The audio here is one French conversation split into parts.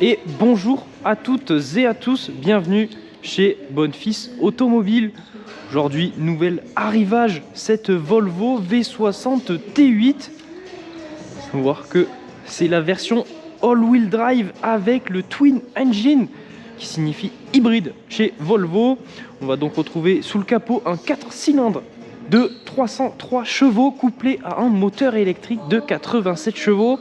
Et bonjour à toutes et à tous, bienvenue chez Bonfils Automobile. Aujourd'hui, nouvel arrivage, cette Volvo V60 T8. On va voir que c'est la version all-wheel drive avec le Twin Engine qui signifie hybride chez Volvo. On va donc retrouver sous le capot un 4 cylindres de 303 chevaux couplé à un moteur électrique de 87 chevaux.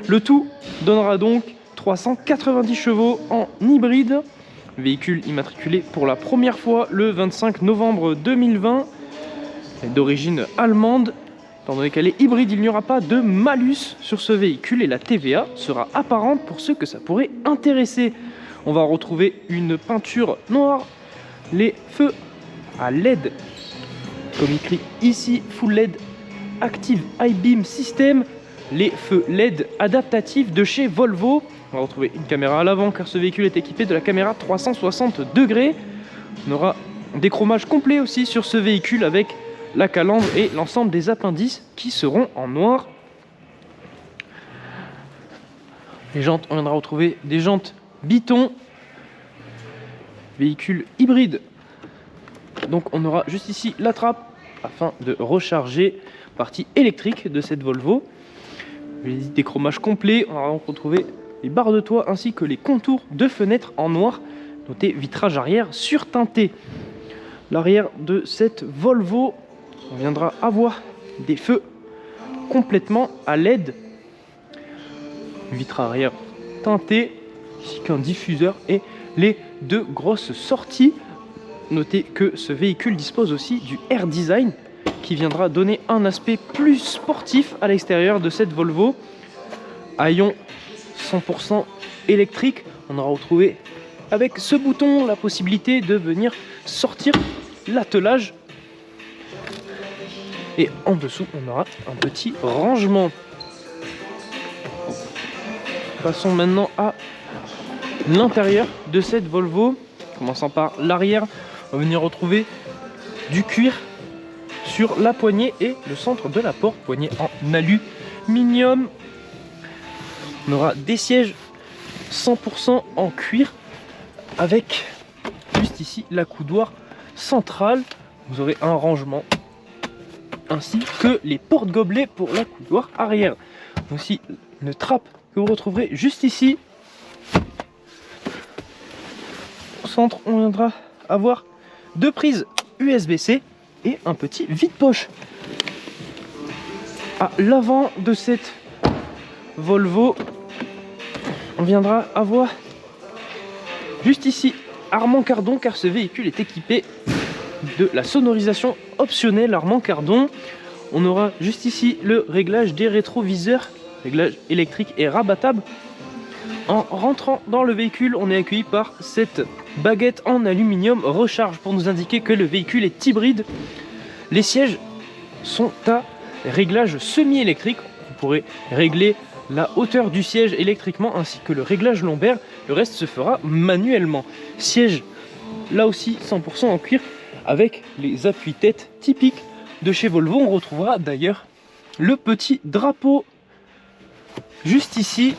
Le tout donnera donc 390 chevaux en hybride. Véhicule immatriculé pour la première fois le 25 novembre 2020, d'origine allemande. Étant donné qu'elle est hybride, il n'y aura pas de malus sur ce véhicule et la TVA sera apparente pour ceux que ça pourrait intéresser. On va retrouver une peinture noire, les feux à LED, comme écrit ici, Full LED Active High Beam System, les feux LED adaptatifs de chez Volvo. On va retrouver une caméra à l'avant car ce véhicule est équipé de la caméra 360 degrés. On aura des chromages complets aussi sur ce véhicule avec la calandre et l'ensemble des appendices qui seront en noir. Les jantes, on viendra retrouver des jantes Biton, véhicule hybride. Donc on aura juste ici la trappe afin de recharger la partie électrique de cette Volvo. Des chromages complets, on va retrouver les barres de toit ainsi que les contours de fenêtres en noir. Notez vitrage arrière surteinté. L'arrière de cette Volvo, on viendra avoir des feux complètement à LED. Vitre arrière teintée, ainsi qu'un diffuseur et les deux grosses sorties. Notez que ce véhicule dispose aussi du Air Design qui viendra donner un aspect plus sportif à l'extérieur de cette Volvo. Haillons 100% électrique. On aura retrouvé avec ce bouton la possibilité de venir sortir l'attelage. Et en dessous, on aura un petit rangement. Passons maintenant à l'intérieur de cette Volvo. Commençant par l'arrière, on va venir retrouver du cuir sur la poignée et le centre de la porte, poignée en aluminium. On aura des sièges 100% en cuir avec juste ici la coudoir centrale. Vous aurez un rangement ainsi que les porte-gobelets pour la coudoir arrière. Aussi une trappe que vous retrouverez juste ici. Au centre, on viendra avoir deux prises USB-C et un petit vide-poche. À l'avant de cette Volvo, on viendra avoir juste ici Harman Kardon car ce véhicule est équipé de la sonorisation optionnelle Harman Kardon. On aura juste ici le réglage des rétroviseurs, réglage électrique et rabattable. En rentrant dans le véhicule, on est accueilli par cette baguette en aluminium recharge pour nous indiquer que le véhicule est hybride. Les sièges sont à réglage semi-électrique. Vous pourrez régler la hauteur du siège électriquement ainsi que le réglage lombaire. Le reste se fera manuellement. Siège là aussi 100% en cuir avec les appuis-têtes typiques de chez Volvo. On retrouvera d'ailleurs le petit drapeau juste ici,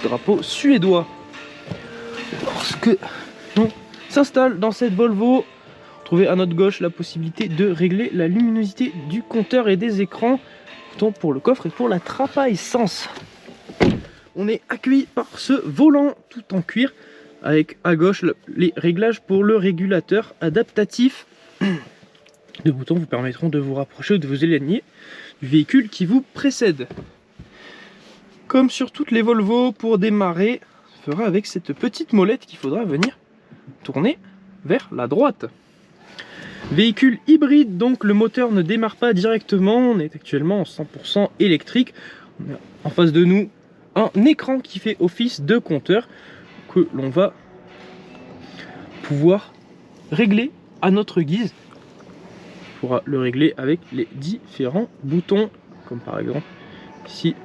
drapeau suédois. Lorsque on s'installe dans cette Volvo, trouvez à notre gauche la possibilité de régler la luminosité du compteur et des écrans, tant pour le coffre et pour la trappe à essence. On est accueilli par ce volant tout en cuir avec à gauche les réglages pour le régulateur adaptatif. Deux boutons vous permettront de vous rapprocher ou de vous éloigner du véhicule qui vous précède. Comme sur toutes les Volvo, pour démarrer, on fera avec cette petite molette qu'il faudra venir tourner vers la droite. Véhicule hybride, donc le moteur ne démarre pas directement, on est actuellement en 100% électrique. On a en face de nous un écran qui fait office de compteur que l'on va pouvoir régler à notre guise. On pourra le régler avec les différents boutons, comme par exemple ici.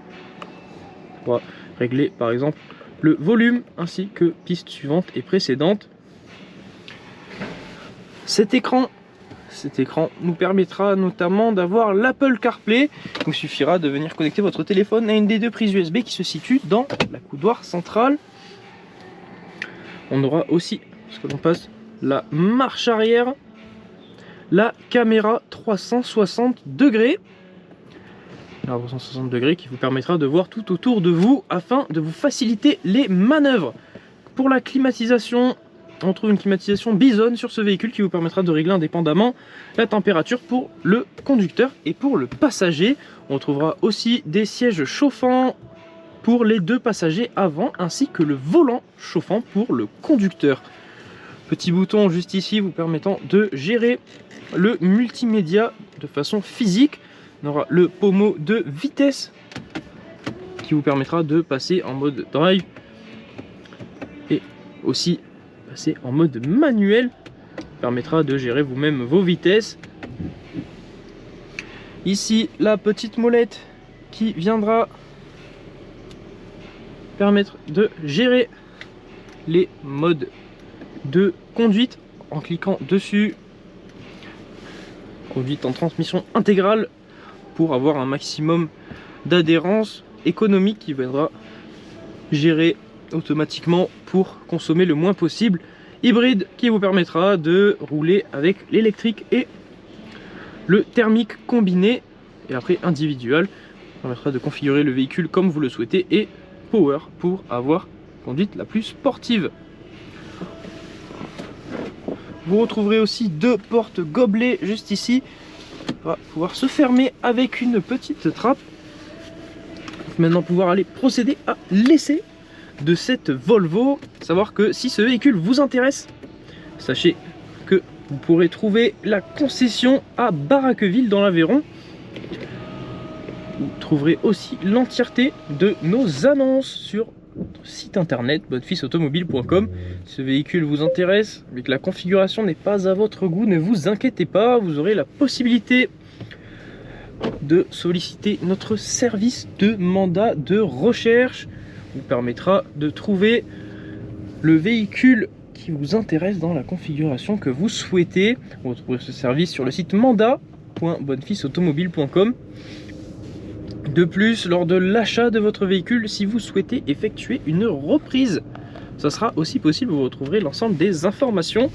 On va régler par exemple le volume ainsi que piste suivante et précédente. Cet écran nous permettra notamment d'avoir l'Apple CarPlay. Il vous suffira de venir connecter votre téléphone à une des deux prises USB qui se situe dans la coudoir centrale. On aura aussi, parce que l'on passe la marche arrière, la caméra 360 degrés. La 360 degrés qui vous permettra de voir tout autour de vous afin de vous faciliter les manœuvres. Pour la climatisation, on trouve une climatisation Bison sur ce véhicule qui vous permettra de régler indépendamment la température pour le conducteur et pour le passager. On trouvera aussi des sièges chauffants pour les deux passagers avant, ainsi que le volant chauffant pour le conducteur. Petit bouton juste ici vous permettant de gérer le multimédia de façon physique. On aura le pommeau de vitesse qui vous permettra de passer en mode drive et aussi passer en mode manuel. Permettra de gérer vous-même vos vitesses. Ici la petite molette qui viendra permettre de gérer les modes de conduite en cliquant dessus. Conduite en transmission intégrale pour avoir un maximum d'adhérence économique qui viendra gérer automatiquement pour consommer le moins possible. Hybride qui vous permettra de rouler avec l'électrique et le thermique combiné, et après individuel permettra de configurer le véhicule comme vous le souhaitez, et Power pour avoir une conduite la plus sportive. Vous retrouverez aussi deux portes gobelets juste ici. On va pouvoir se fermer avec une petite trappe. Maintenant pouvoir aller procéder à l'essai de cette Volvo. Savoir que si ce véhicule vous intéresse, sachez que vous pourrez trouver la concession à Baraqueville dans l'Aveyron. Vous trouverez aussi l'entièreté de nos annonces sur notre site internet bonnefilsautomobile.com. Si ce véhicule vous intéresse mais que la configuration n'est pas à votre goût, ne vous inquiétez pas, vous aurez la possibilité de solliciter notre service de mandat de recherche. Vous permettra de trouver le véhicule qui vous intéresse dans la configuration que vous souhaitez. Vous retrouverez ce service sur le site mandat.bonnefilsautomobile.com. De plus, lors de l'achat de votre véhicule, si vous souhaitez effectuer une reprise, ça sera aussi possible. Vous retrouverez l'ensemble des informations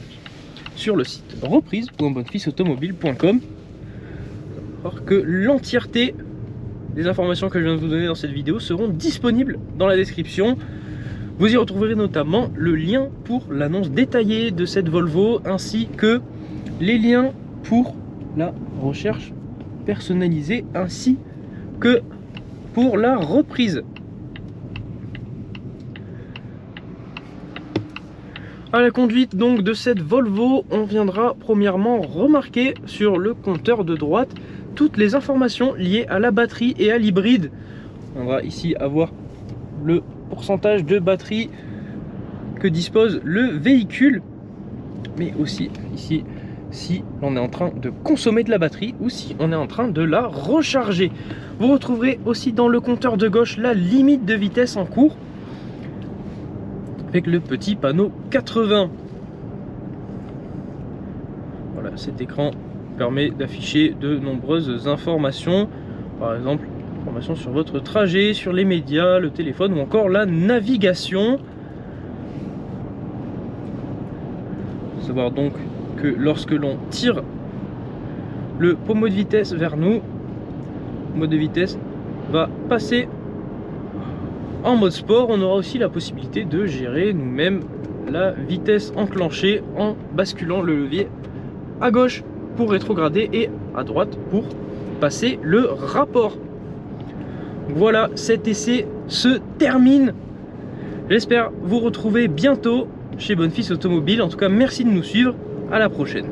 sur le site reprise.bonnefilsautomobile.com. Alors que l'entièreté des informations que je viens de vous donner dans cette vidéo seront disponibles dans la description. Vous y retrouverez notamment le lien pour l'annonce détaillée de cette Volvo, ainsi que les liens pour la recherche personnalisée, ainsi que pour la reprise. À la conduite donc de cette Volvo, on viendra premièrement remarquer sur le compteur de droite toutes les informations liées à la batterie et à l'hybride. On va ici avoir le pourcentage de batterie que dispose le véhicule, mais aussi ici si on est en train de consommer de la batterie ou si on est en train de la recharger. Vous retrouverez aussi dans le compteur de gauche la limite de vitesse en cours avec le petit panneau 80. Voilà, cet écran permet d'afficher de nombreuses informations, par exemple informations sur votre trajet, sur les médias, le téléphone ou encore la navigation. Il faut savoir donc que lorsque l'on tire le pommeau de vitesse vers nous, le mode de vitesse va passer en mode sport. On aura aussi la possibilité de gérer nous-mêmes la vitesse enclenchée en basculant le levier à gauche pour rétrograder et à droite pour passer le rapport. Voilà, cet essai se termine. J'espère vous retrouver bientôt chez Bonnefils Automobile. En tout cas, merci de nous suivre. À la prochaine.